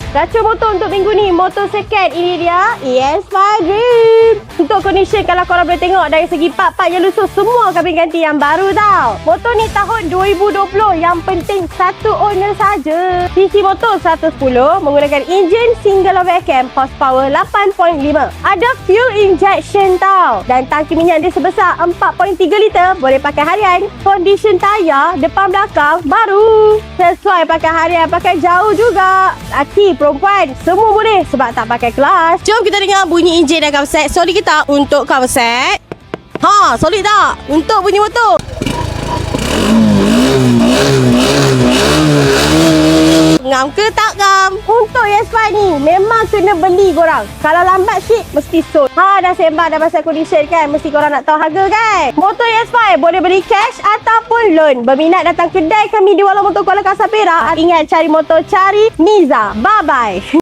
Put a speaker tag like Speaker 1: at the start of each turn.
Speaker 1: Racun motor untuk minggu ni, motor second. Ini dia ES5 Dream. Untuk condition, kalau korang boleh tengok dari segi part-part yang lusuh, semua kabin ganti yang baru tau. Motor ni tahun 2020. Yang penting satu owner saja. CC motor 110, menggunakan enjin single overcam, horsepower 8.5. Ada fuel injection tau. Dan tangki minyak dia sebesar 4.3 liter. Boleh pakai harian. Condition tayar depan belakang baru. Sesuai pakai harian, pakai jauh juga. Laki, perempuan, semua boleh sebab tak pakai kelas. Jom kita dengar bunyi enjin dan coverset. Solid kita untuk coverset. Solid tak? Untuk bunyi motor. Ngam ke tak ngam? Untuk ES5 ni memang kena beli korang. Kalau lambat sikit mesti sold. Dah sembang dah pasal condition kan, mesti korang nak tahu harga kan. Motor ES5 boleh beli cash ataupun loan. Berminat datang kedai kami di Wala Motor Kuala Kasar Perak. Ingat, cari motor, cari Niza. Bye bye.